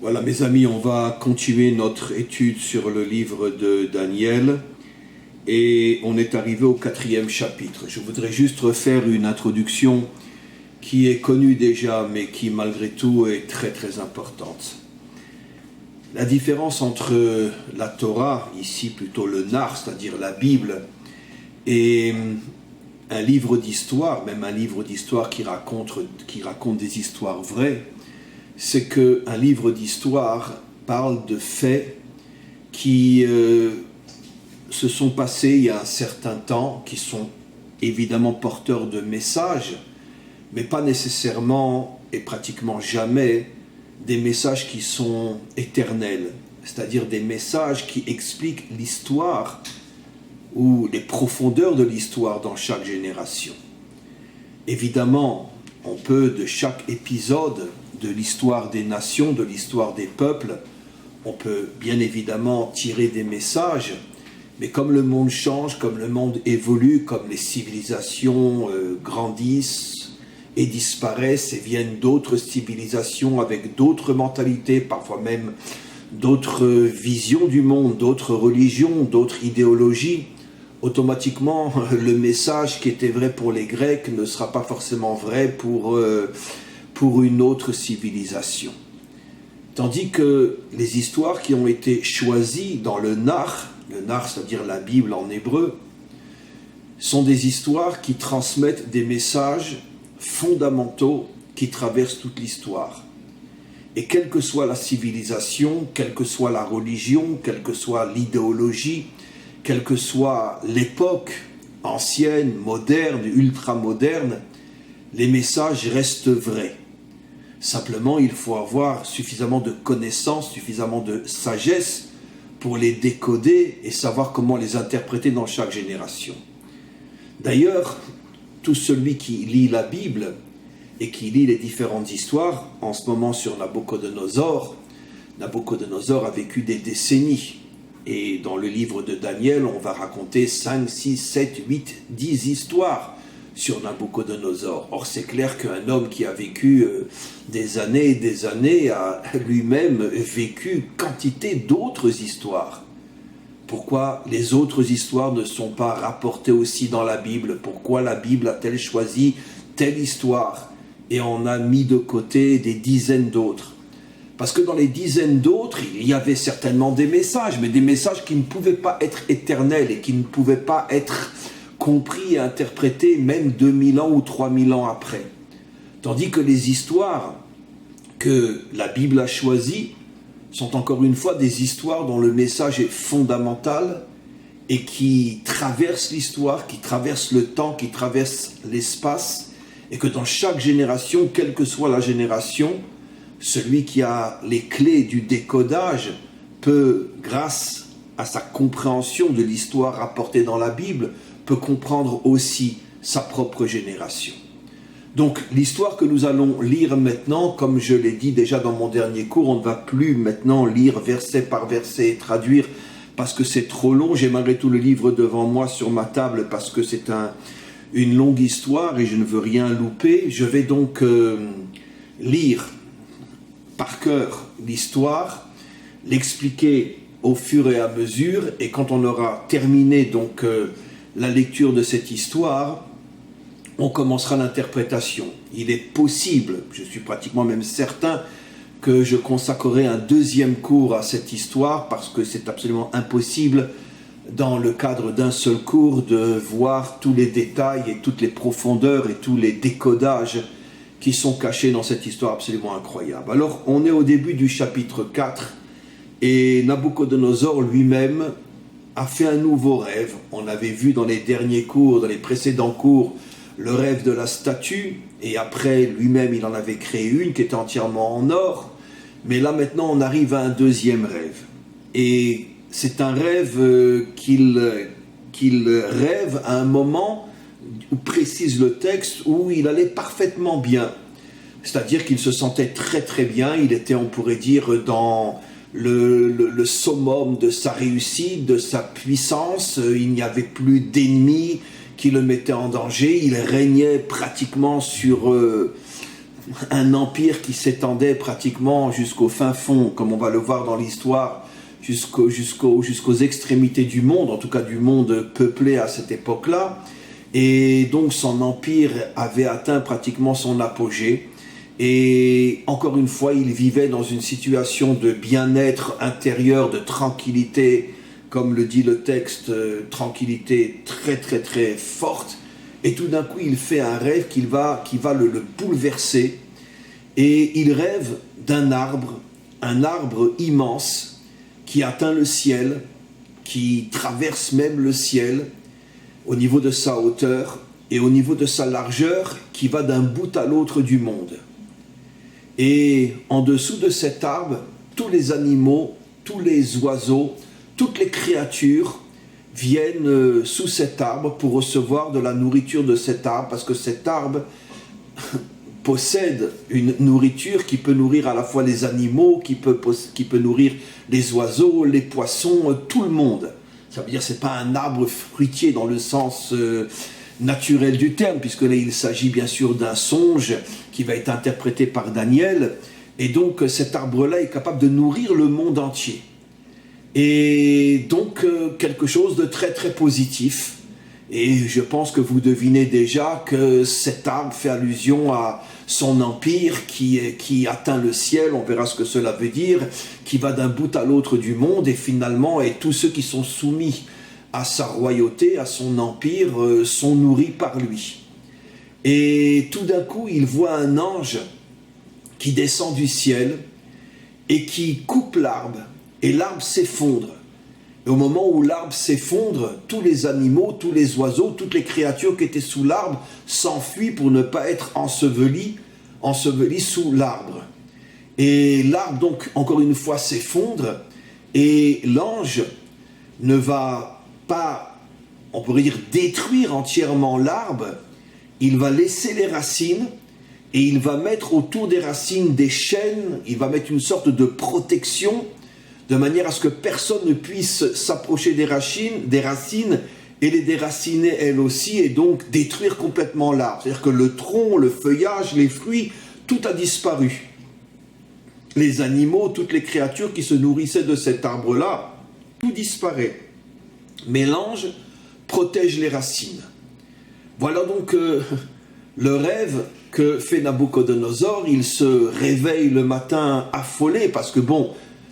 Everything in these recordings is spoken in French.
Voilà mes amis, on va continuer notre étude sur le livre de Daniel et on est arrivé au 4e chapitre. Je voudrais juste refaire une introduction qui est connue déjà mais qui malgré tout est très très importante. La différence entre la Torah, ici plutôt le Nar, c'est-à-dire la Bible, et un livre d'histoire, même un livre d'histoire qui raconte des histoires vraies, c'est qu'un livre d'histoire parle de faits qui se sont passés il y a un certain temps, qui sont évidemment porteurs de messages, mais pas nécessairement et pratiquement jamais des messages qui sont éternels, c'est-à-dire des messages qui expliquent l'histoire ou les profondeurs de l'histoire dans chaque génération. Évidemment, on peut de chaque épisode de l'histoire des nations, de l'histoire des peuples, on peut bien évidemment tirer des messages, mais comme le monde change, comme le monde évolue, comme les civilisations grandissent et disparaissent et viennent d'autres civilisations avec d'autres mentalités, parfois même d'autres visions du monde, d'autres religions, d'autres idéologies, automatiquement le message qui était vrai pour les Grecs ne sera pas forcément vrai pour une autre civilisation. Tandis que les histoires qui ont été choisies dans le Nar c'est-à-dire la Bible en hébreu, sont des histoires qui transmettent des messages fondamentaux qui traversent toute l'histoire. Et quelle que soit la civilisation, quelle que soit la religion, quelle que soit l'idéologie, quelle que soit l'époque ancienne, moderne, ultra-moderne, les messages restent vrais. Simplement, il faut avoir suffisamment de connaissances, suffisamment de sagesse pour les décoder et savoir comment les interpréter dans chaque génération. D'ailleurs, tout celui qui lit la Bible et qui lit les différentes histoires, en ce moment sur Nabuchodonosor a vécu des décennies. Et dans le livre de Daniel, on va raconter 5, 6, 7, 8, 10 histoires sur Nabuchodonosor. Or, c'est clair qu'un homme qui a vécu des années et des années a lui-même vécu quantité d'autres histoires. Pourquoi les autres histoires ne sont pas rapportées aussi dans la Bible? Pourquoi la Bible a-t-elle choisi telle histoire et en a mis de côté des dizaines d'autres? Parce que dans les dizaines d'autres, il y avait certainement des messages, mais des messages qui ne pouvaient pas être éternels et qui ne pouvaient pas être compris et interprétés même 2000 ans ou 3000 ans après. Tandis que les histoires que la Bible a choisies sont encore une fois des histoires dont le message est fondamental et qui traversent l'histoire, qui traversent le temps, qui traversent l'espace, et que dans chaque génération, quelle que soit la génération, celui qui a les clés du décodage peut, grâce à sa compréhension de l'histoire rapportée dans la Bible, peut comprendre aussi sa propre génération. Donc l'histoire que nous allons lire maintenant, comme je l'ai dit déjà dans mon dernier cours, on ne va plus maintenant lire verset par verset et traduire parce que c'est trop long. J'ai malgré tout le livre devant moi sur ma table parce que c'est une longue histoire et je ne veux rien louper. Je vais donc lire par cœur l'histoire, l'expliquer au fur et à mesure, et quand on aura terminé donc la lecture de cette histoire, on commencera l'interprétation. Il est possible, je suis pratiquement même certain, que je consacrerai un deuxième cours à cette histoire, parce que c'est absolument impossible, dans le cadre d'un seul cours, de voir tous les détails et toutes les profondeurs et tous les décodages qui sont cachés dans cette histoire absolument incroyable. Alors, on est au début du chapitre 4, et Nabuchodonosor lui-même a fait un nouveau rêve. On avait vu dans les derniers cours, dans les précédents cours, le rêve de la statue, et après, lui-même, il en avait créé une qui était entièrement en or, mais là, maintenant, on arrive à un deuxième rêve. Et c'est un rêve qu'il rêve à un moment où précise le texte, où il allait parfaitement bien. C'est-à-dire qu'il se sentait très très bien, il était, on pourrait dire, dans le summum de sa réussite, de sa puissance, il n'y avait plus d'ennemis qui le mettaient en danger, il régnait pratiquement sur un empire qui s'étendait pratiquement jusqu'au fin fond, comme on va le voir dans l'histoire, jusqu'aux extrémités du monde, en tout cas du monde peuplé à cette époque-là. Et donc son empire avait atteint pratiquement son apogée. Et encore une fois, il vivait dans une situation de bien-être intérieur, de tranquillité, comme le dit le texte, tranquillité très très très forte. Et tout d'un coup, il fait un rêve qui va le bouleverser. Et il rêve d'un arbre, un arbre immense qui atteint le ciel, qui traverse même le ciel au niveau de sa hauteur et au niveau de sa largeur, qui va d'un bout à l'autre du monde. Et en dessous de cet arbre, tous les animaux, tous les oiseaux, toutes les créatures viennent sous cet arbre pour recevoir de la nourriture de cet arbre, parce que cet arbre possède une nourriture qui peut nourrir à la fois les animaux, qui peut nourrir les oiseaux, les poissons, tout le monde. Ça veut dire que ce n'est pas un arbre fruitier dans le sens naturel du terme, puisque là il s'agit bien sûr d'un songe qui va être interprété par Daniel, et donc cet arbre-là est capable de nourrir le monde entier. Et donc quelque chose de très très positif, et je pense que vous devinez déjà que cet arbre fait allusion à son empire qui atteint le ciel, on verra ce que cela veut dire, qui va d'un bout à l'autre du monde, et finalement, et tous ceux qui sont soumis à sa royauté, à son empire, sont nourris par lui. Et tout d'un coup, il voit un ange qui descend du ciel et qui coupe l'arbre, et l'arbre s'effondre. Et au moment où l'arbre s'effondre, tous les animaux, tous les oiseaux, toutes les créatures qui étaient sous l'arbre s'enfuient pour ne pas être ensevelis sous l'arbre. Et l'arbre, donc, encore une fois, s'effondre, et l'ange ne va pas, on pourrait dire, détruire entièrement l'arbre. Il va laisser les racines, et il va mettre autour des racines des chaînes, il va mettre une sorte de protection, de manière à ce que personne ne puisse s'approcher des racines et les déraciner elles aussi, et donc détruire complètement l'arbre. C'est-à-dire que le tronc, le feuillage, les fruits, tout a disparu. Les animaux, toutes les créatures qui se nourrissaient de cet arbre-là, tout disparaît. Mais l'ange protège les racines. Voilà donc le rêve que fait Nabuchodonosor. Il se réveille le matin affolé, parce que bon,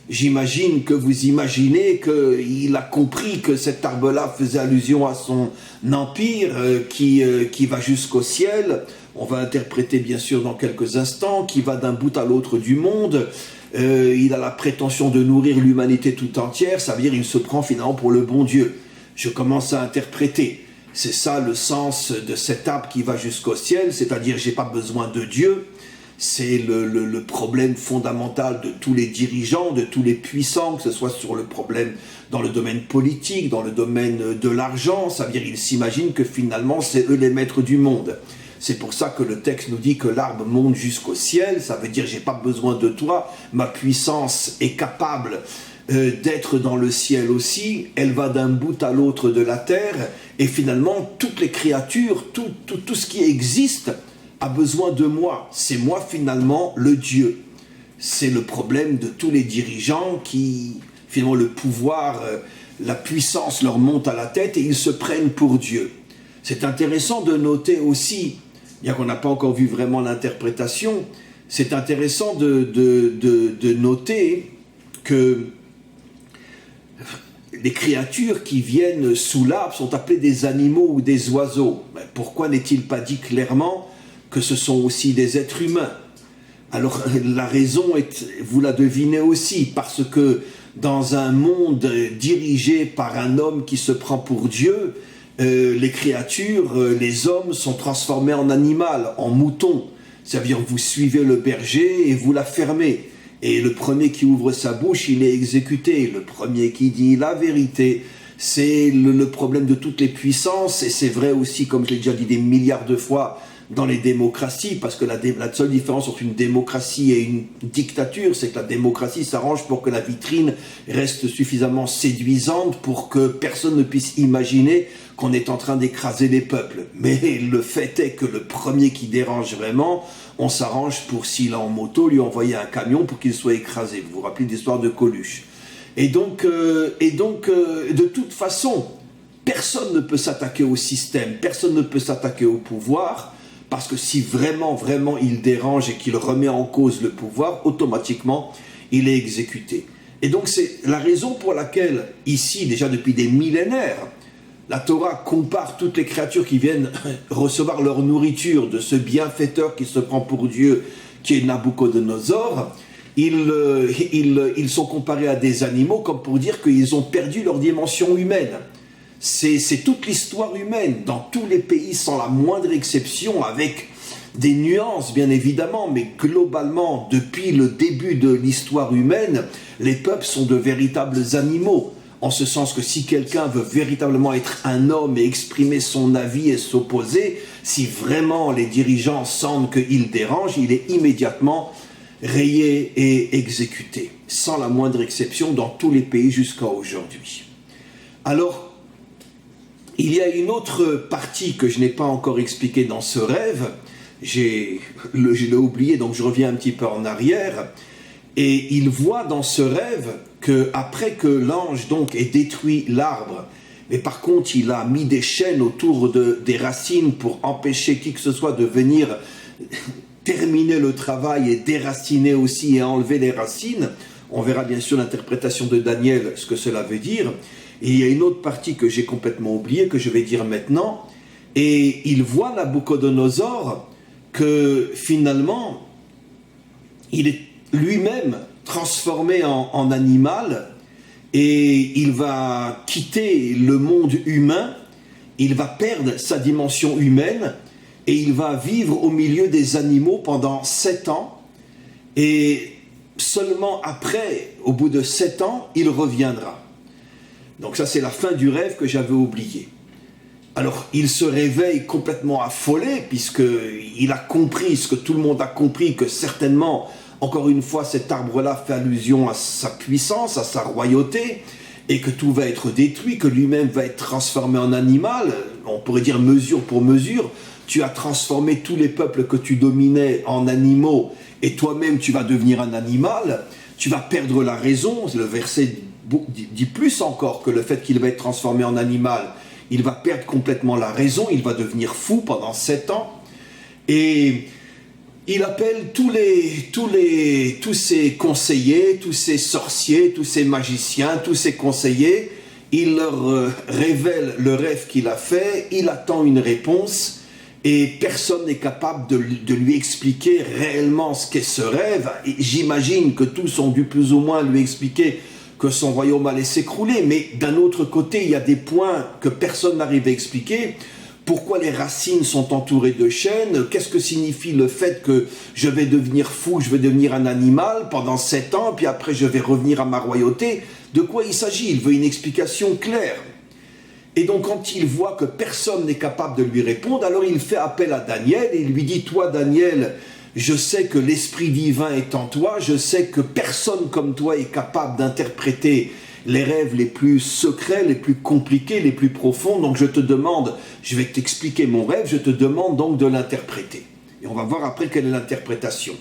j'imagine que vous imaginez qu'il a compris que cet arbre-là faisait allusion à son empire qui va jusqu'au ciel. On va interpréter bien sûr dans quelques instants, qui va d'un bout à l'autre du monde. Il a la prétention de nourrir l'humanité tout entière, ça veut dire qu'il se prend finalement pour le bon Dieu. Je commence à interpréter. C'est ça le sens de cet arbre qui va jusqu'au ciel, c'est-à-dire j'ai pas besoin de Dieu. C'est le problème fondamental de tous les dirigeants, de tous les puissants, que ce soit sur le problème dans le domaine politique, dans le domaine de l'argent. Ça veut dire qu'ils s'imaginent que finalement c'est eux les maîtres du monde. C'est pour ça que le texte nous dit que l'arbre monte jusqu'au ciel. Ça veut dire j'ai pas besoin de toi, ma puissance est capable d'être dans le ciel aussi. Elle va d'un bout à l'autre de la terre, et finalement toutes les créatures, tout ce qui existe a besoin de moi. C'est moi finalement le Dieu. C'est le problème de tous les dirigeants qui, finalement, le pouvoir, la puissance leur monte à la tête et ils se prennent pour Dieu. C'est intéressant de noter aussi, bien qu'on n'a pas encore vu vraiment l'interprétation, c'est intéressant de noter que les créatures qui viennent sous l'arbre sont appelées des animaux ou des oiseaux. Mais pourquoi n'est-il pas dit clairement que ce sont aussi des êtres humains? Alors la raison est, vous la devinez aussi, parce que dans un monde dirigé par un homme qui se prend pour Dieu, les créatures, les hommes sont transformés en animal, en mouton. Ça veut dire que vous suivez le berger et vous la fermez. Et le premier qui ouvre sa bouche, il est exécuté. Le premier qui dit la vérité, c'est le problème de toutes les puissances. Et c'est vrai aussi, comme je l'ai déjà dit des milliards de fois, dans les démocraties, parce que la seule différence entre une démocratie et une dictature, c'est que la démocratie s'arrange pour que la vitrine reste suffisamment séduisante pour que personne ne puisse imaginer qu'on est en train d'écraser les peuples. Mais le fait est que le premier qui dérange vraiment, on s'arrange pour, s'il est en moto, lui envoyer un camion pour qu'il soit écrasé. Vous vous rappelez l'histoire de Coluche. Et donc, de toute façon, personne ne peut s'attaquer au système, personne ne peut s'attaquer au pouvoir, parce que si vraiment il dérange et qu'il remet en cause le pouvoir, automatiquement, il est exécuté. Et donc c'est la raison pour laquelle, ici, déjà depuis des millénaires, la Torah compare toutes les créatures qui viennent recevoir leur nourriture de ce bienfaiteur qui se prend pour Dieu, qui est Nabucodonosor. Ils sont comparés à des animaux comme pour dire qu'ils ont perdu leur dimension humaine. C'est toute l'histoire humaine, dans tous les pays, sans la moindre exception, avec des nuances bien évidemment, mais globalement, depuis le début de l'histoire humaine, les peuples sont de véritables animaux, en ce sens que si quelqu'un veut véritablement être un homme et exprimer son avis et s'opposer, si vraiment les dirigeants sentent qu'il dérange, il est immédiatement rayé et exécuté, sans la moindre exception, dans tous les pays jusqu'à aujourd'hui. Alors, il y a une autre partie que je n'ai pas encore expliquée dans ce rêve, je l'ai oublié, donc je reviens un petit peu en arrière, et il voit dans ce rêve qu'après que l'ange donc ait détruit l'arbre, mais par contre il a mis des chaînes autour des racines pour empêcher qui que ce soit de venir terminer le travail et déraciner aussi et enlever les racines, on verra bien sûr l'interprétation de Daniel, ce que cela veut dire. Et il y a une autre partie que j'ai complètement oubliée, que je vais dire maintenant, et il voit Nabucodonosor que finalement, il est lui-même transformé en animal, et il va quitter le monde humain, il va perdre sa dimension humaine, et il va vivre au milieu des animaux pendant 7 ans, et seulement après, au bout de 7 ans, il reviendra. Donc ça, c'est la fin du rêve que j'avais oublié. Alors, il se réveille complètement affolé, puisqu'il a compris ce que tout le monde a compris, que certainement, encore une fois, cet arbre-là fait allusion à sa puissance, à sa royauté, et que tout va être détruit, que lui-même va être transformé en animal. On pourrait dire mesure pour mesure. Tu as transformé tous les peuples que tu dominais en animaux, et toi-même, tu vas devenir un animal. Tu vas perdre la raison. Le verset dit plus encore que le fait qu'il va être transformé en animal, il va perdre complètement la raison, il va devenir fou pendant 7 ans, et il appelle tous ses conseillers, tous ses sorciers, tous ses magiciens, tous ses conseillers, il leur révèle le rêve qu'il a fait, il attend une réponse, et personne n'est capable de lui expliquer réellement ce qu'est ce rêve. Et j'imagine que tous ont dû plus ou moins lui expliquer que son royaume allait s'écrouler, mais d'un autre côté, il y a des points que personne n'arrive à expliquer. Pourquoi les racines sont entourées de chaînes? Qu'est-ce que signifie le fait que je vais devenir fou, je vais devenir un animal pendant 7 ans, puis après je vais revenir à ma royauté? De quoi il s'agit? Il veut une explication claire. Et donc quand il voit que personne n'est capable de lui répondre, alors il fait appel à Daniel et il lui dit: toi Daniel, je sais que l'Esprit divin est en toi, je sais que personne comme toi est capable d'interpréter les rêves les plus secrets, les plus compliqués, les plus profonds, donc je te demande, je vais t'expliquer mon rêve, je te demande donc de l'interpréter. Et on va voir après quelle est l'interprétation.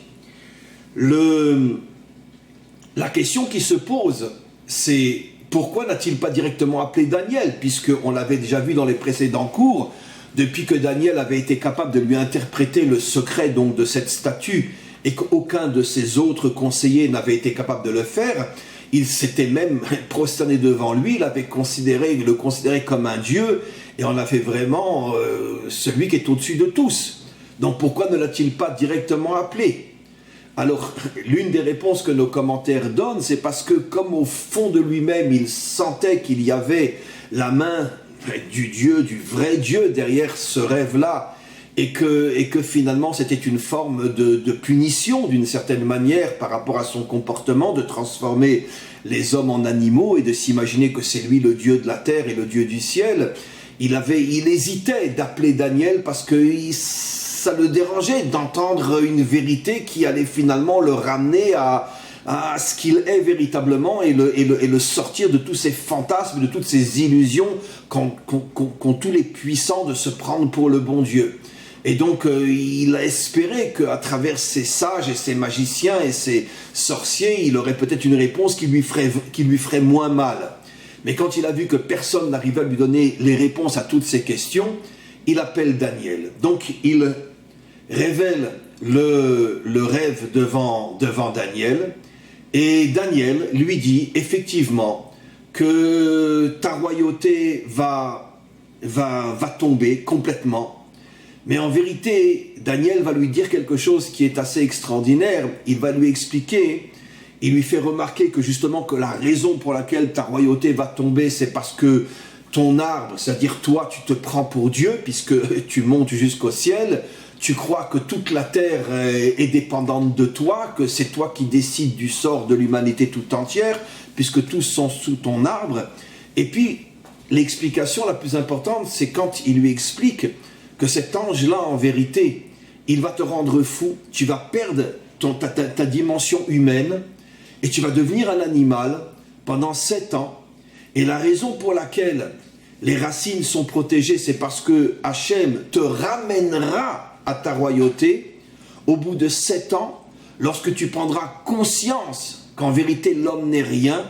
La question qui se pose, c'est pourquoi n'a-t-il pas directement appelé Daniel, puisqu'on l'avait déjà vu dans les précédents cours, depuis que Daniel avait été capable de lui interpréter le secret donc de cette statue et qu'aucun de ses autres conseillers n'avait été capable de le faire, il s'était même prosterné devant lui, il le considérait comme un dieu et en a fait vraiment celui qui est au-dessus de tous. Donc pourquoi ne l'a-t-il pas directement appelé? Alors, l'une des réponses que nos commentaires donnent, c'est parce que comme au fond de lui-même, il sentait qu'il y avait la main du Dieu, du vrai Dieu derrière ce rêve-là, et que finalement c'était une forme de punition d'une certaine manière par rapport à son comportement, de transformer les hommes en animaux et de s'imaginer que c'est lui le Dieu de la terre et le Dieu du ciel. Il hésitait d'appeler Daniel parce que ça le dérangeait d'entendre une vérité qui allait finalement le ramener à ce qu'il est véritablement et le sortir de tous ces fantasmes, de toutes ces illusions qu'ont tous les puissants de se prendre pour le bon Dieu. Et donc il a espéré qu'à travers ces sages et ces magiciens et ces sorciers, il aurait peut-être une réponse qui lui ferait moins mal. Mais quand il a vu que personne n'arrivait à lui donner les réponses à toutes ces questions, il appelle Daniel. Donc il révèle le rêve devant Daniel. Et Daniel lui dit effectivement que ta royauté va tomber complètement. Mais en vérité, Daniel va lui dire quelque chose qui est assez extraordinaire. Il va lui expliquer, il lui fait remarquer que justement que la raison pour laquelle ta royauté va tomber, c'est parce que ton arbre, c'est-à-dire toi, tu te prends pour Dieu, puisque tu montes jusqu'au ciel, tu crois que toute la terre est dépendante de toi, que c'est toi qui décides du sort de l'humanité tout entière, puisque tous sont sous ton arbre. Et puis, l'explication la plus importante, c'est quand il lui explique que cet ange-là, en vérité, il va te rendre fou, tu vas perdre ta dimension humaine, et tu vas devenir un animal pendant 7 ans. Et la raison pour laquelle les racines sont protégées, c'est parce que Hachem te ramènera à ta royauté au bout de 7 ans, lorsque tu prendras conscience qu'en vérité l'homme n'est rien,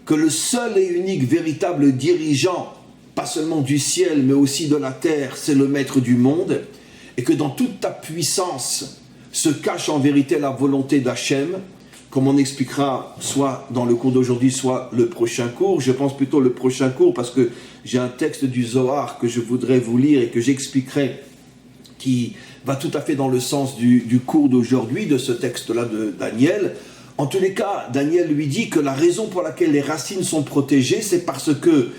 que le seul et unique véritable dirigeant, pas seulement du ciel mais aussi de la terre, c'est le maître du monde, et que dans toute ta puissance se cache en vérité la volonté d'Hachem, comme on expliquera soit dans le cours d'aujourd'hui, soit le prochain cours. Je pense plutôt le prochain cours parce que j'ai un texte du Zohar que je voudrais vous lire et que j'expliquerai, qui va tout à fait dans le sens du cours d'aujourd'hui, de ce texte-là de Daniel. En tous les cas, Daniel lui dit que la raison pour laquelle les racines sont protégées, c'est parce que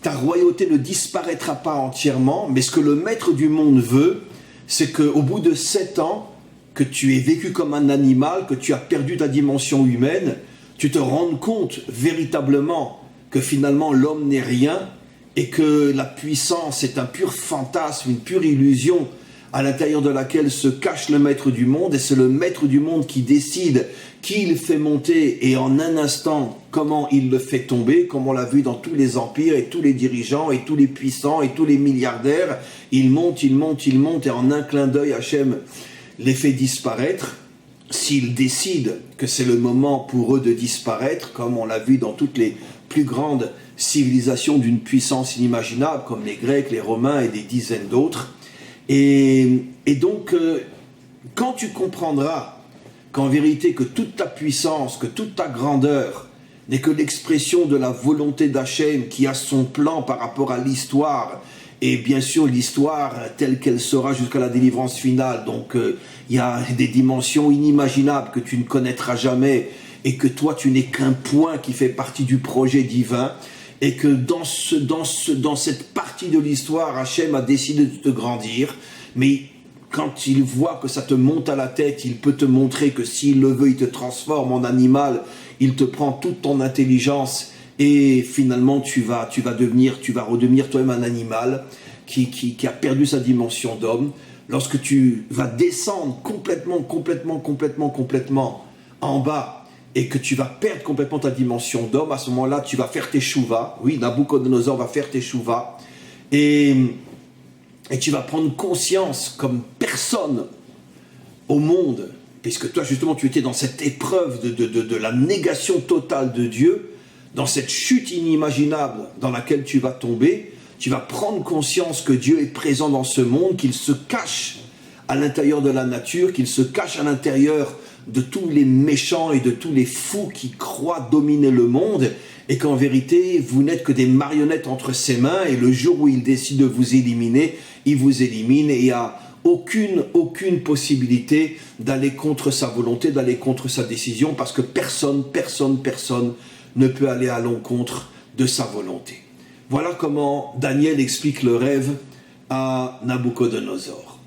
ta royauté ne disparaîtra pas entièrement, mais ce que le maître du monde veut, c'est qu'au bout de 7 ans, que tu aies vécu comme un animal, que tu as perdu ta dimension humaine, tu te rendes compte véritablement que finalement l'homme n'est rien et que la puissance est un pur fantasme, une pure illusion à l'intérieur de laquelle se cache le maître du monde, et c'est le maître du monde qui décide qui il fait monter et en un instant comment il le fait tomber, comme on l'a vu dans tous les empires et tous les dirigeants et tous les puissants et tous les milliardaires. Ils montent et en un clin d'œil Hachem les fait disparaître. S'ils décident que c'est le moment pour eux de disparaître, comme on l'a vu dans toutes les plus grandes civilisations d'une puissance inimaginable, comme les Grecs, les Romains et des dizaines d'autres. Et donc, quand tu comprendras qu'en vérité, que toute ta puissance, que toute ta grandeur n'est que l'expression de la volonté d'Hachem qui a son plan par rapport à l'histoire, et bien sûr l'histoire telle qu'elle sera jusqu'à la délivrance finale, donc il y a des dimensions inimaginables que tu ne connaîtras jamais, et que toi tu n'es qu'un point qui fait partie du projet divin, et que dans cette partie de l'histoire, Hachem a décidé de te grandir, mais quand il voit que ça te monte à la tête, il peut te montrer que s'il le veut, il te transforme en animal, il te prend toute ton intelligence, et finalement tu vas redevenir toi-même un animal qui a perdu sa dimension d'homme. Lorsque tu vas descendre complètement en bas, et que tu vas perdre complètement ta dimension d'homme, à ce moment-là, tu vas faire tes chouvas. Oui, Nabucodonosor va faire tes chouvas. Et tu vas prendre conscience comme personne au monde, puisque toi, justement, tu étais dans cette épreuve de la négation totale de Dieu, dans cette chute inimaginable dans laquelle tu vas tomber. Tu vas prendre conscience que Dieu est présent dans ce monde, qu'il se cache à l'intérieur de la nature, qu'il se cache à l'intérieur de tous les méchants et de tous les fous qui croient dominer le monde, et qu'en vérité, vous n'êtes que des marionnettes entre ses mains, et le jour où il décide de vous éliminer, il vous élimine, et il n'y a aucune possibilité d'aller contre sa volonté, d'aller contre sa décision, parce que personne ne peut aller à l'encontre de sa volonté. Voilà comment Daniel explique le rêve à Nabucodonosor.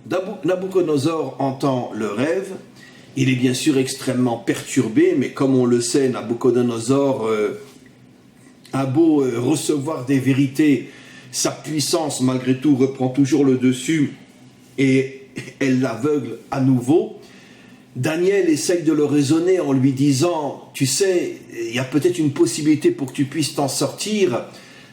Nabucodonosor entend le rêve. Il est bien sûr extrêmement perturbé, mais comme on le sait, Nabucodonosor a beau recevoir des vérités, sa puissance malgré tout reprend toujours le dessus, et elle l'aveugle à nouveau. Daniel essaye de le raisonner en lui disant, tu sais, il y a peut-être une possibilité pour que tu puisses t'en sortir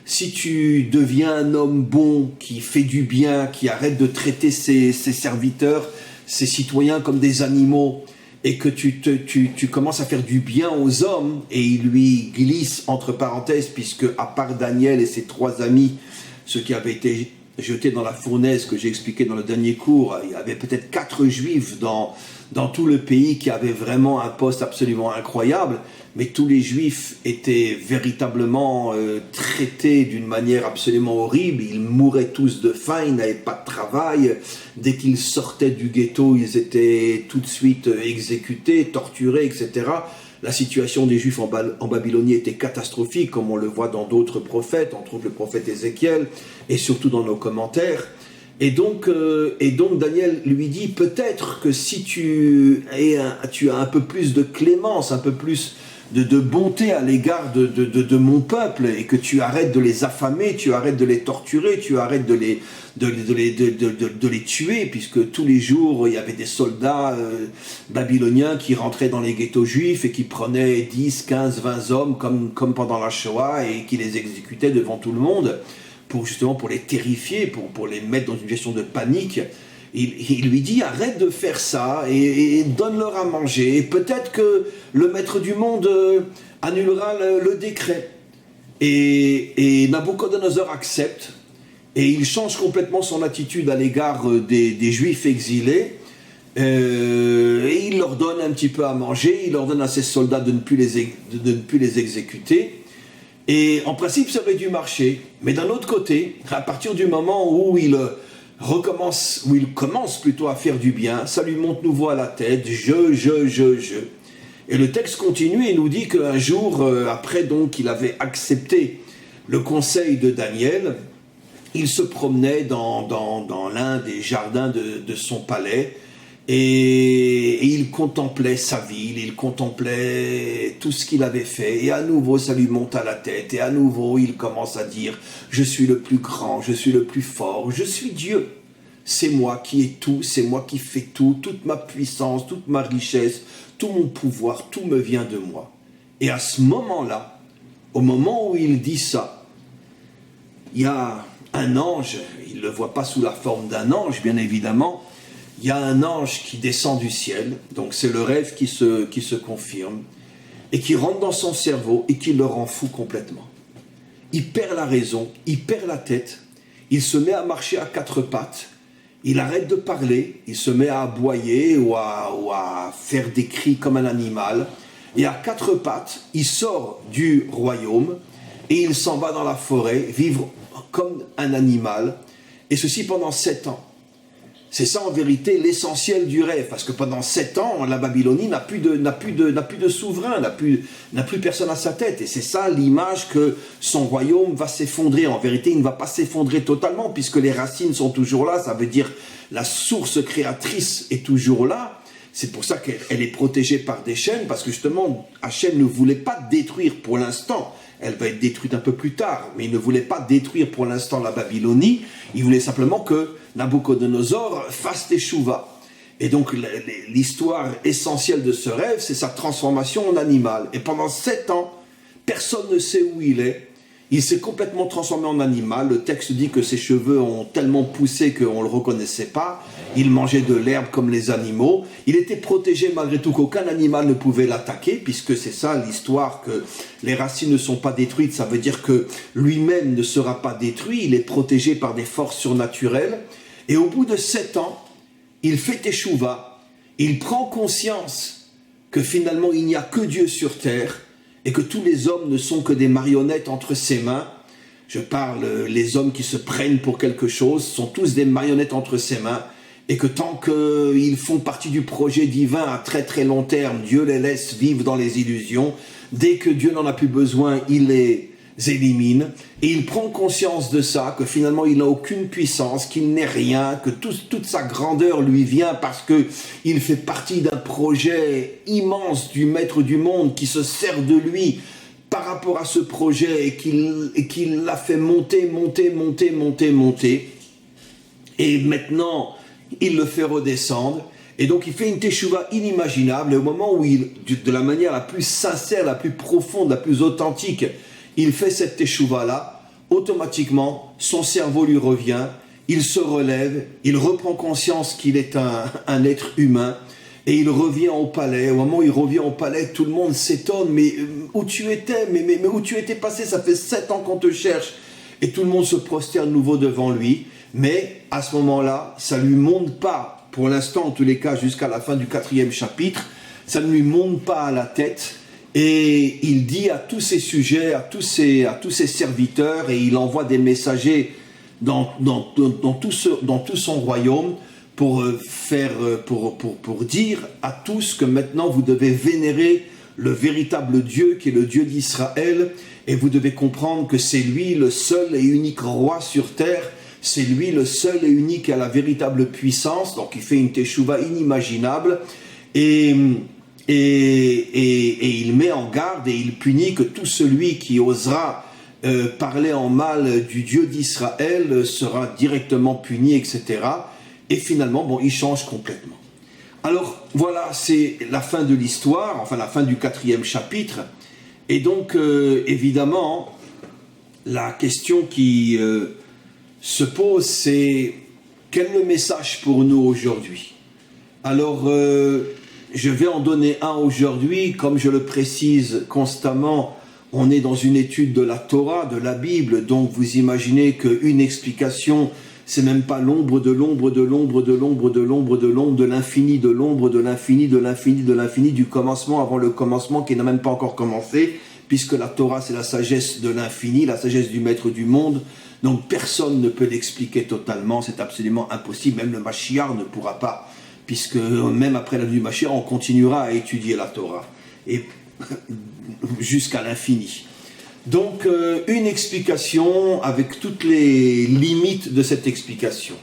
si tu deviens un homme bon, qui fait du bien, qui arrête de traiter ses serviteurs, ses citoyens comme des animaux, et que tu commences à faire du bien aux hommes. Et il lui glisse entre parenthèses, puisque à part Daniel et ses 3 amis, ceux qui avaient été jetés dans la fournaise que j'ai expliqué dans le dernier cours, il y avait peut-être 4 juifs dans tout le pays qui avaient vraiment un poste absolument incroyable, mais tous les juifs étaient véritablement traités d'une manière absolument horrible. Ils mouraient tous de faim, ils n'avaient pas de travail. Dès qu'ils sortaient du ghetto, ils étaient tout de suite exécutés, torturés, etc. La situation des Juifs en Babylonie était catastrophique, comme on le voit dans d'autres prophètes, entre autres le prophète Ézéchiel, et surtout dans nos commentaires. Et donc Daniel lui dit, peut-être que si tu as un peu plus de clémence, un peu plus de bonté à l'égard de mon peuple, et que tu arrêtes de les affamer, tu arrêtes de les torturer, tu arrêtes de les tuer, puisque tous les jours il y avait des soldats babyloniens qui rentraient dans les ghettos juifs et qui prenaient 10, 15, 20 hommes comme pendant la Shoah et qui les exécutaient devant tout le monde pour les terrifier, pour les mettre dans une gestion de panique. Il lui dit, arrête de faire ça et donne-leur à manger. Et peut-être que le maître du monde annulera le décret. Et Nabuchodonosor accepte et il change complètement son attitude à l'égard des Juifs exilés. Et il leur donne un petit peu à manger, il ordonne à ses soldats de ne plus les exécuter. Et en principe, ça aurait dû marcher. Mais d'un autre côté, à partir du moment où il commence plutôt à faire du bien, ça lui monte nouveau à la tête, Et le texte continue et nous dit qu'un jour, après donc qu'il avait accepté le conseil de Daniel, il se promenait dans l'un des jardins de son palais et il contemplait sa ville, il contemplait tout ce qu'il avait fait, et à nouveau ça lui monte à la tête, et à nouveau il commence à dire « Je suis le plus grand, je suis le plus fort, je suis Dieu, c'est moi qui ai tout, c'est moi qui fais tout, toute ma puissance, toute ma richesse, tout mon pouvoir, tout me vient de moi. » Et à ce moment-là, au moment où il dit ça, il y a un ange, il ne le voit pas sous la forme d'un ange bien évidemment, il y a un ange qui descend du ciel, donc c'est le rêve qui se confirme, et qui rentre dans son cerveau et qui le rend fou complètement. Il perd la raison, il perd la tête, il se met à marcher à 4 pattes, il arrête de parler, il se met à aboyer ou à faire des cris comme un animal, et à 4 pattes, il sort du royaume et il s'en va dans la forêt, vivre comme un animal, et ceci pendant 7 ans. C'est ça en vérité l'essentiel du rêve, parce que pendant 7 ans, la Babylonie n'a plus de souverain, n'a plus personne à sa tête. Et c'est ça l'image que son royaume va s'effondrer. En vérité, il ne va pas s'effondrer totalement, puisque les racines sont toujours là. Ça veut dire la source créatrice est toujours là. C'est pour ça qu'elle est protégée par des chaînes, parce que justement, Hachem ne voulait pas détruire pour l'instant. Elle va être détruite un peu plus tard, mais il ne voulait pas détruire pour l'instant la Babylonie. Il voulait simplement que Nabuchodonosor fasse teshuva. Et donc l'histoire essentielle de ce rêve, c'est sa transformation en animal. Et pendant 7 ans, personne ne sait où il est. Il s'est complètement transformé en animal. Le texte dit que ses cheveux ont tellement poussé qu'on ne le reconnaissait pas. Il mangeait de l'herbe comme les animaux. Il était protégé malgré tout, qu'aucun animal ne pouvait l'attaquer, puisque c'est ça l'histoire, que les racines ne sont pas détruites. Ça veut dire que lui-même ne sera pas détruit. Il est protégé par des forces surnaturelles. Et au bout de 7 ans, il fait teshuva. Il prend conscience que finalement il n'y a que Dieu sur terre, et que tous les hommes ne sont que des marionnettes entre ses mains. Je parle, les hommes qui se prennent pour quelque chose sont tous des marionnettes entre ses mains, et que tant qu'ils font partie du projet divin à très très long terme, Dieu les laisse vivre dans les illusions. Dès que Dieu n'en a plus besoin, il les élimine, et il prend conscience de ça, que finalement il n'a aucune puissance, qu'il n'est rien, que toute sa grandeur lui vient parce que il fait partie d'un projet immense du maître du monde qui se sert de lui par rapport à ce projet, et qu'il l'a fait monter. Et maintenant il le fait redescendre, et donc il fait une teshuva inimaginable, et au moment où de la manière la plus sincère, la plus profonde, la plus authentique, il fait cette teshuva-là, automatiquement, son cerveau lui revient, il se relève, il reprend conscience qu'il est un être humain, et il revient au palais. Au moment où il revient au palais, tout le monde s'étonne, mais où tu étais, mais où tu étais passé, ça fait 7 ans qu'on te cherche. Et tout le monde se prosterne de nouveau devant lui, mais à ce moment-là, ça ne lui monte pas, pour l'instant en tous les cas, jusqu'à la fin du 4e chapitre, ça ne lui monte pas à la tête, et il dit à tous ses sujets, à tous ses serviteurs, et il envoie des messagers dans tout son royaume, pour dire à tous que maintenant vous devez vénérer le véritable Dieu qui est le Dieu d'Israël, et vous devez comprendre que c'est lui le seul et unique roi sur terre, c'est lui le seul et unique à la véritable puissance. Donc il fait une teshuva inimaginable, et il met en garde et il punit que tout celui qui osera parler en mal du Dieu d'Israël sera directement puni, etc. Et finalement, bon, il change complètement. Alors, voilà, c'est la fin de l'histoire, enfin la fin du 4e chapitre. Et donc, évidemment, la question qui se pose, c'est quel est le message pour nous aujourd'hui? Alors, je vais en donner un aujourd'hui. Comme je le précise constamment, on est dans une étude de la Torah, de la Bible, donc vous imaginez qu'une explication, c'est même pas l'ombre de l'ombre de l'ombre de l'ombre de l'ombre de l'ombre de l'infini, de l'ombre de l'infini, de l'infini, de l'infini, du commencement avant le commencement qui n'a même pas encore commencé, puisque la Torah c'est la sagesse de l'infini, la sagesse du maître du monde, donc personne ne peut l'expliquer totalement, c'est absolument impossible, même le Mashiach ne pourra pas, puisque même après la vie du Mashiach, on continuera à étudier la Torah, et jusqu'à l'infini. Donc, une explication avec toutes les limites de cette explication.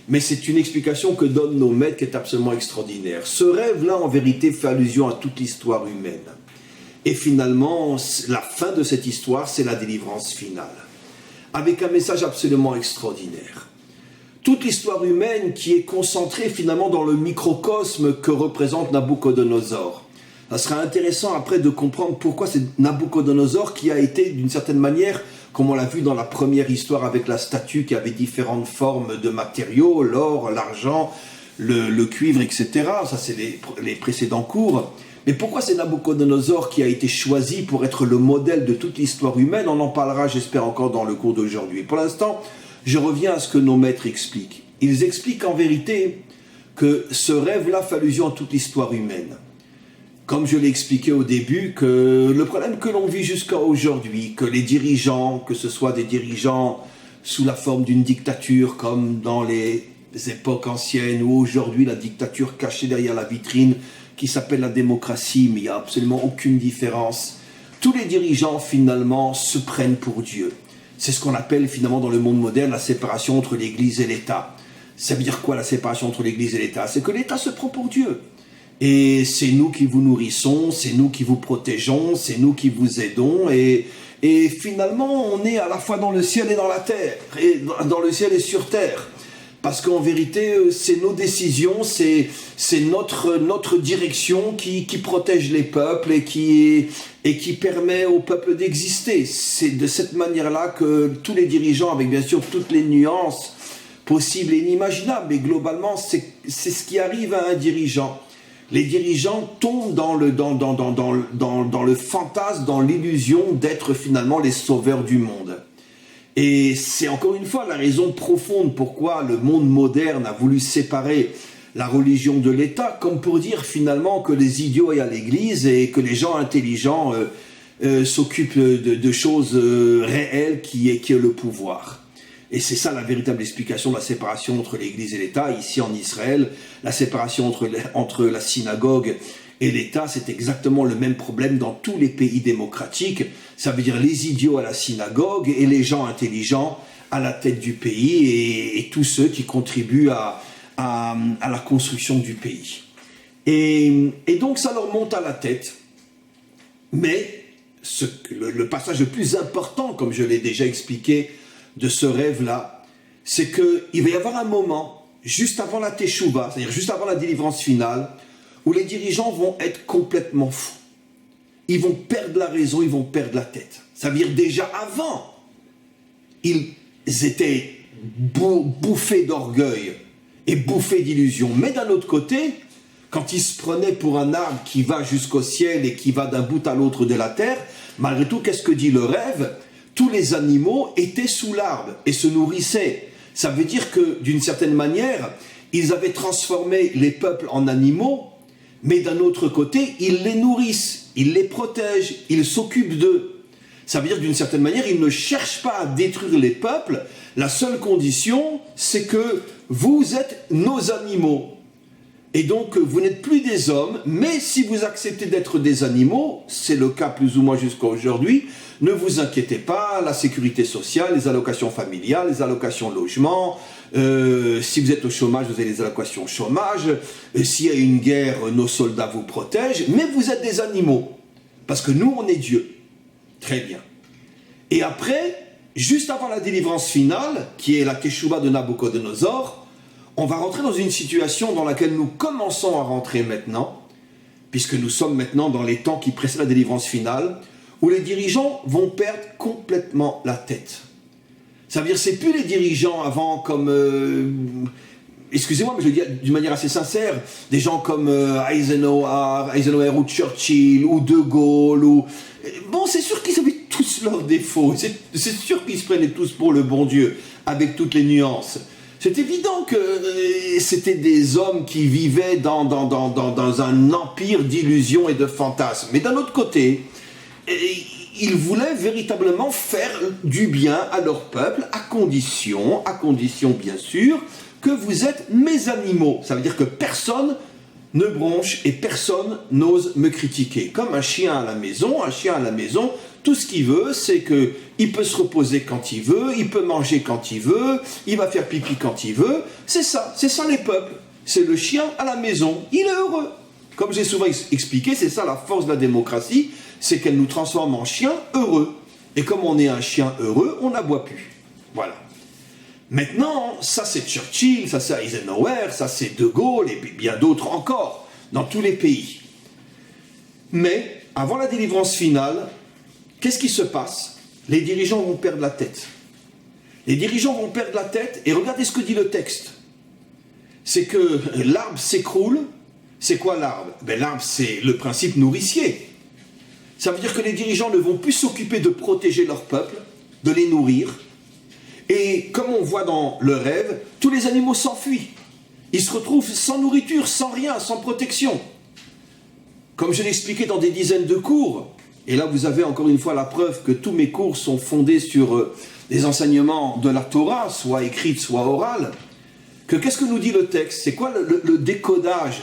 Mais c'est une explication que donnent nos maîtres qui est absolument extraordinaire. Ce rêve-là, en vérité, fait allusion à toute l'histoire humaine. Et finalement, la fin de cette histoire, c'est la délivrance finale. Avec un message absolument extraordinaire. Toute l'histoire humaine qui est concentrée finalement dans le microcosme que représente Nabuchodonosor. Ça sera intéressant après de comprendre pourquoi c'est Nabuchodonosor qui a été d'une certaine manière, comme on l'a vu dans la première histoire avec la statue qui avait différentes formes de matériaux, l'or, l'argent, le cuivre, etc. Ça c'est les précédents cours. Mais pourquoi c'est Nabuchodonosor qui a été choisi pour être le modèle de toute l'histoire humaine? On en parlera, j'espère, encore dans le cours d'aujourd'hui. Pour l'instant, je reviens à ce que nos maîtres expliquent. Ils expliquent en vérité que ce rêve-là fait allusion à toute l'histoire humaine. Comme je l'ai expliqué au début, que le problème que l'on vit jusqu'à aujourd'hui, que les dirigeants, que ce soit des dirigeants sous la forme d'une dictature comme dans les époques anciennes ou aujourd'hui la dictature cachée derrière la vitrine qui s'appelle la démocratie, mais il n'y a absolument aucune différence. Tous les dirigeants finalement se prennent pour Dieu. C'est ce qu'on appelle finalement dans le monde moderne la séparation entre l'Église et l'État. Ça veut dire quoi la séparation entre l'Église et l'État? C'est que l'État se prend pour Dieu. Et c'est nous qui vous nourrissons, c'est nous qui vous protégeons, c'est nous qui vous aidons. Et finalement, on est à la fois dans le ciel et dans la terre, et dans le ciel et sur terre. Parce qu'en vérité, c'est nos décisions, c'est notre direction qui protège les peuples et qui permet aux peuples d'exister. C'est de cette manière-là que tous les dirigeants, avec bien sûr toutes les nuances possibles et inimaginables, mais globalement, c'est ce qui arrive à un dirigeant. Les dirigeants tombent dans le fantasme, dans l'illusion d'être finalement les sauveurs du monde. Et c'est encore une fois la raison profonde pourquoi le monde moderne a voulu séparer la religion de l'État, comme pour dire finalement que les idiots aillent à l'église et que les gens intelligents s'occupent de choses réelles qui est le pouvoir. Et c'est ça la véritable explication de la séparation entre l'Église et l'État. Ici en Israël, la séparation entre la synagogue et l'État, c'est exactement le même problème dans tous les pays démocratiques. Ça veut dire les idiots à la synagogue et les gens intelligents à la tête du pays et tous ceux qui contribuent à la construction du pays. Et donc ça leur monte à la tête. Mais le passage le plus important, comme je l'ai déjà expliqué, de ce rêve-là, c'est qu'il va y avoir un moment, juste avant la Teshuvah, c'est-à-dire juste avant la délivrance finale, où les dirigeants vont être complètement fous. Ils vont perdre la raison, ils vont perdre la tête. Ça veut dire déjà avant, ils étaient bouffés d'orgueil et bouffés d'illusions. Mais d'un autre côté, quand ils se prenaient pour un arbre qui va jusqu'au ciel et qui va d'un bout à l'autre de la terre, malgré tout, qu'est-ce que dit le rêve? Tous les animaux étaient sous l'arbre et se nourrissaient. Ça veut dire que, d'une certaine manière, ils avaient transformé les peuples en animaux, mais d'un autre côté, ils les nourrissent, ils les protègent, ils s'occupent d'eux. Ça veut dire, d'une certaine manière, ils ne cherchent pas à détruire les peuples. La seule condition, c'est que vous êtes nos animaux. Et donc, vous n'êtes plus des hommes, mais si vous acceptez d'être des animaux, c'est le cas plus ou moins jusqu'à aujourd'hui, ne vous inquiétez pas, la sécurité sociale, les allocations familiales, les allocations logement, si vous êtes au chômage, vous avez les allocations chômage, s'il y a une guerre, nos soldats vous protègent, mais vous êtes des animaux, parce que nous, on est Dieu. Très bien. Et après, juste avant la délivrance finale, qui est la Teshuvah de Nabucodonosor, on va rentrer dans une situation dans laquelle nous commençons à rentrer maintenant, puisque nous sommes maintenant dans les temps qui précèdent la délivrance finale, où les dirigeants vont perdre complètement la tête. Ça veut dire, c'est plus les dirigeants avant comme, excusez-moi, mais je le dis d'une manière assez sincère, des gens comme Eisenhower ou Churchill ou De Gaulle, ou... Bon, c'est sûr qu'ils avaient tous leurs défauts, c'est sûr qu'ils se prenaient tous pour le bon Dieu, avec toutes les nuances. C'est évident que c'était des hommes qui vivaient dans un empire d'illusions et de fantasmes. Mais d'un autre côté, ils voulaient véritablement faire du bien à leur peuple, à condition bien sûr, que vous êtes mes animaux. Ça veut dire que personne ne bronche et personne n'ose me critiquer. Comme un chien à la maison, tout ce qu'il veut, c'est qu'il peut se reposer quand il veut, il peut manger quand il veut, il va faire pipi quand il veut. C'est ça les peuples. C'est le chien à la maison, il est heureux. Comme j'ai souvent expliqué, c'est ça la force de la démocratie, c'est qu'elle nous transforme en chiens heureux. Et comme on est un chien heureux, on n'aboie plus. Voilà. Maintenant, ça c'est Churchill, ça c'est Eisenhower, ça c'est De Gaulle et bien d'autres encore, dans tous les pays. Mais, avant la délivrance finale, qu'est-ce qui se passe? Les dirigeants vont perdre la tête. Les dirigeants vont perdre la tête, et regardez ce que dit le texte. C'est que l'arbre s'écroule. C'est quoi l'arbre? L'arbre, c'est le principe nourricier. Ça veut dire que les dirigeants ne vont plus s'occuper de protéger leur peuple, de les nourrir. Et comme on voit dans le rêve, tous les animaux s'enfuient. Ils se retrouvent sans nourriture, sans rien, sans protection. Comme je l'ai expliqué dans des dizaines de cours, et là vous avez encore une fois la preuve que tous mes cours sont fondés sur des enseignements de la Torah, soit écrits, soit orales, que qu'est-ce que nous dit le texte? C'est quoi le décodage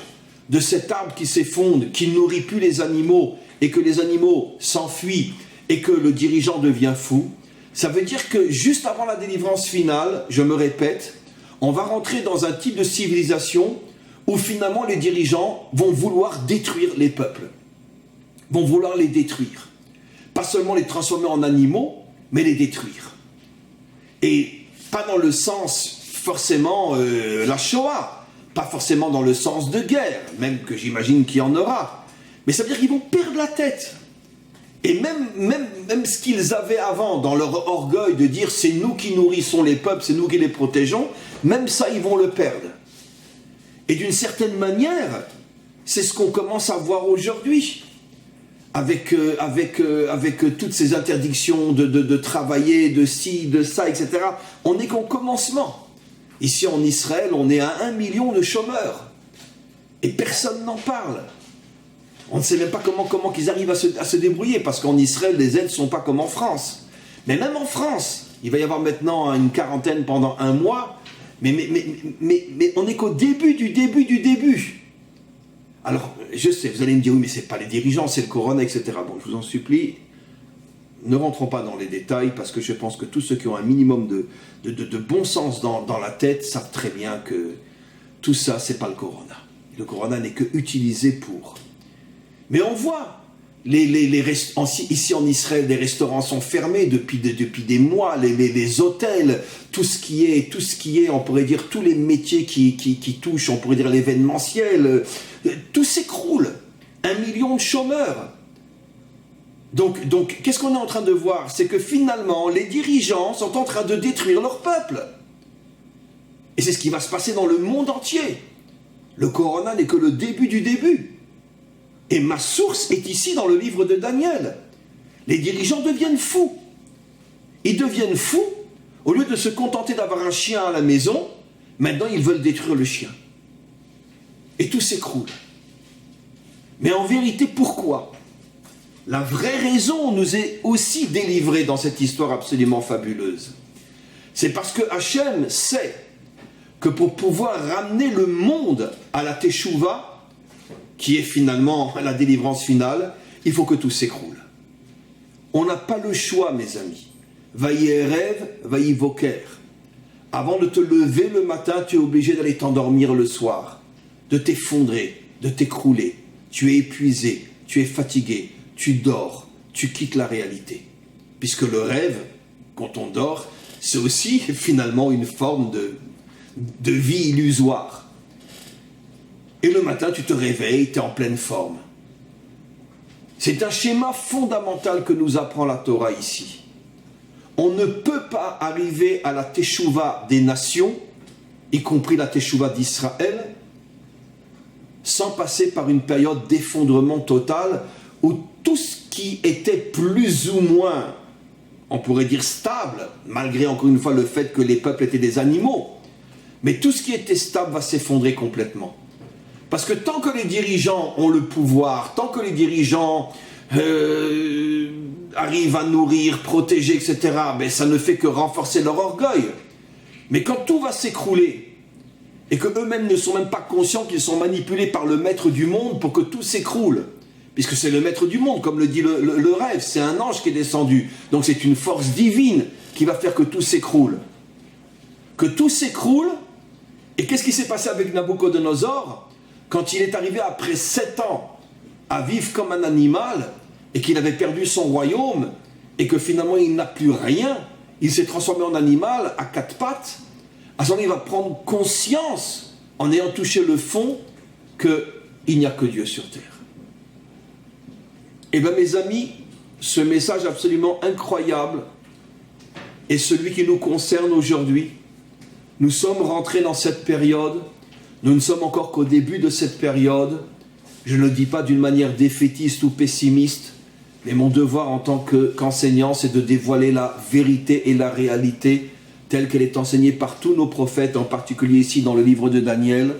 de cet arbre qui s'effondre, qui ne nourrit plus les animaux, et que les animaux s'enfuient, et que le dirigeant devient fou? Ça veut dire que juste avant la délivrance finale, je me répète, on va rentrer dans un type de civilisation où finalement les dirigeants vont vouloir détruire les peuples, vont vouloir les détruire. Pas seulement les transformer en animaux, mais les détruire. Et pas dans le sens forcément la Shoah, pas forcément dans le sens de guerre, même que j'imagine qu'il y en aura. Mais ça veut dire qu'ils vont perdre la tête. Et même ce qu'ils avaient avant, dans leur orgueil de dire c'est nous qui nourrissons les peuples, c'est nous qui les protégeons, même ça ils vont le perdre. Et d'une certaine manière, c'est ce qu'on commence à voir aujourd'hui, avec toutes ces interdictions de travailler, de ci, de ça, etc. On n'est qu'au commencement. Ici en Israël, on est à 1 million de chômeurs. Et personne n'en parle. On ne sait même pas comment qu'ils arrivent à se débrouiller, parce qu'en Israël, les aides ne sont pas comme en France. Mais même en France, il va y avoir maintenant une quarantaine pendant 1 mois, mais on n'est qu'au début du début. Alors, je sais, vous allez me dire, oui, mais ce n'est pas les dirigeants, c'est le corona, etc. Bon, je vous en supplie, ne rentrons pas dans les détails, parce que je pense que tous ceux qui ont un minimum de bon sens dans la tête savent très bien que tout ça, ce n'est pas le corona. Le corona n'est que utilisé pour... Mais on voit Ici en Israël, les restaurants sont fermés depuis des mois, les hôtels, tout ce qui est, on pourrait dire, tous les métiers qui touchent, on pourrait dire, l'événementiel, tout s'écroule. 1 million de chômeurs. Donc qu'est-ce qu'on est en train de voir? C'est que finalement, les dirigeants sont en train de détruire leur peuple. Et c'est ce qui va se passer dans le monde entier. Le corona n'est que le début du début. Et ma source est ici dans le livre de Daniel. Les dirigeants deviennent fous. Ils deviennent fous. Au lieu de se contenter d'avoir un chien à la maison, maintenant ils veulent détruire le chien. Et tout s'écroule. Mais en vérité, pourquoi? La vraie raison nous est aussi délivrée dans cette histoire absolument fabuleuse. C'est parce que Hachem sait que pour pouvoir ramener le monde à la Teshuvah, qui est finalement la délivrance finale, il faut que tout s'écroule. On n'a pas le choix, mes amis. Vaïerev, vaïvoker. Avant de te lever le matin, tu es obligé d'aller t'endormir le soir, de t'effondrer, de t'écrouler. Tu es épuisé, tu es fatigué, tu dors, tu quittes la réalité. Puisque le rêve, quand on dort, c'est aussi finalement une forme de vie illusoire. Et le matin, tu te réveilles, tu es en pleine forme. C'est un schéma fondamental que nous apprend la Torah ici. On ne peut pas arriver à la Teshuvah des nations, y compris la Teshuvah d'Israël, sans passer par une période d'effondrement total où tout ce qui était plus ou moins, on pourrait dire stable, malgré encore une fois le fait que les peuples étaient des animaux, mais tout ce qui était stable va s'effondrer complètement. Parce que tant que les dirigeants ont le pouvoir, tant que les dirigeants arrivent à nourrir, protéger, etc., ben ça ne fait que renforcer leur orgueil. Mais quand tout va s'écrouler, et qu'eux-mêmes ne sont même pas conscients qu'ils sont manipulés par le maître du monde pour que tout s'écroule, puisque c'est le maître du monde, comme le dit le rêve, c'est un ange qui est descendu, donc c'est une force divine qui va faire que tout s'écroule. Que tout s'écroule, et qu'est-ce qui s'est passé avec Nabuchodonosor quand il est arrivé après 7 ans à vivre comme un animal, et qu'il avait perdu son royaume, et que finalement il n'a plus rien, il s'est transformé en animal à 4 pattes, à ce moment il va prendre conscience, en ayant touché le fond, qu'il n'y a que Dieu sur terre. Eh bien mes amis, ce message absolument incroyable est celui qui nous concerne aujourd'hui. Nous sommes rentrés dans cette période. Nous ne sommes encore qu'au début de cette période. Je ne le dis pas d'une manière défaitiste ou pessimiste, mais mon devoir en tant qu'enseignant, c'est de dévoiler la vérité et la réalité telle qu'elle est enseignée par tous nos prophètes, en particulier ici dans le livre de Daniel.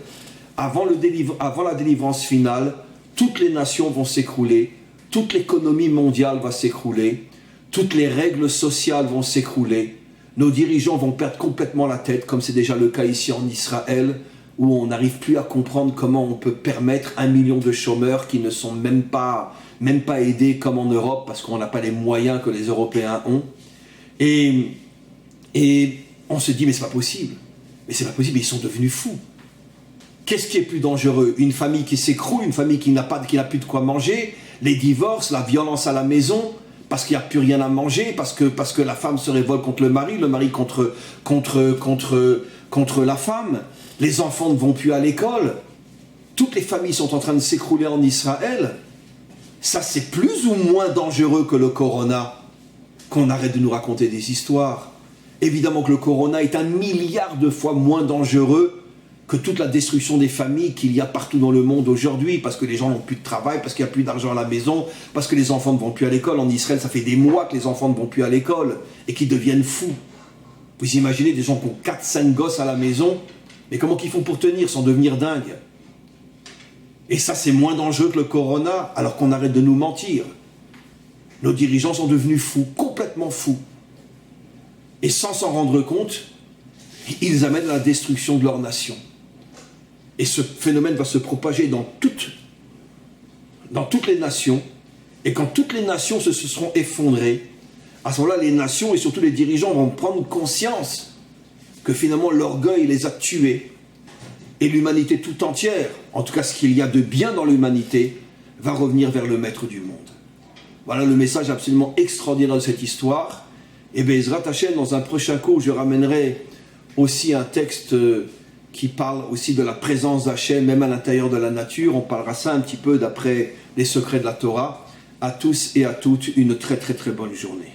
Avant la délivrance finale, toutes les nations vont s'écrouler, toute l'économie mondiale va s'écrouler, toutes les règles sociales vont s'écrouler, nos dirigeants vont perdre complètement la tête, comme c'est déjà le cas ici en Israël, où on n'arrive plus à comprendre comment on peut permettre 1 million de chômeurs qui ne sont même pas aidés comme en Europe, parce qu'on n'a pas les moyens que les Européens ont. Et on se dit, mais c'est pas possible. Mais c'est pas possible, ils sont devenus fous. Qu'est-ce qui est plus dangereux? Une famille qui s'écroule, une famille qui n'a plus de quoi manger, les divorces, la violence à la maison, parce qu'il n'y a plus rien à manger, parce que la femme se révolte contre le mari contre la femme, les enfants ne vont plus à l'école, toutes les familles sont en train de s'écrouler en Israël. Ça, c'est plus ou moins dangereux que le corona, qu'on arrête de nous raconter des histoires. Évidemment que le corona est 1 milliard de fois moins dangereux que toute la destruction des familles qu'il y a partout dans le monde aujourd'hui, parce que les gens n'ont plus de travail, parce qu'il n'y a plus d'argent à la maison, parce que les enfants ne vont plus à l'école. En Israël, ça fait des mois que les enfants ne vont plus à l'école et qu'ils deviennent fous. Vous imaginez des gens qui ont 4-5 gosses à la maison, mais comment qu'ils font pour tenir sans devenir dingues? Et ça, c'est moins dangereux que le corona, alors qu'on arrête de nous mentir. Nos dirigeants sont devenus fous, complètement fous. Et sans s'en rendre compte, ils amènent à la destruction de leur nation. Et ce phénomène va se propager dans toutes les nations. Et quand toutes les nations se seront effondrées, à ce moment-là, les nations et surtout les dirigeants vont prendre conscience que finalement l'orgueil les a tués. Et l'humanité tout entière, en tout cas ce qu'il y a de bien dans l'humanité, va revenir vers le maître du monde. Voilà le message absolument extraordinaire de cette histoire. Et Bezrat Hashem, dans un prochain cours, je ramènerai aussi un texte qui parle aussi de la présence d'Hachem, même à l'intérieur de la nature. On parlera ça un petit peu d'après les secrets de la Torah. À tous et à toutes, une très très très bonne journée.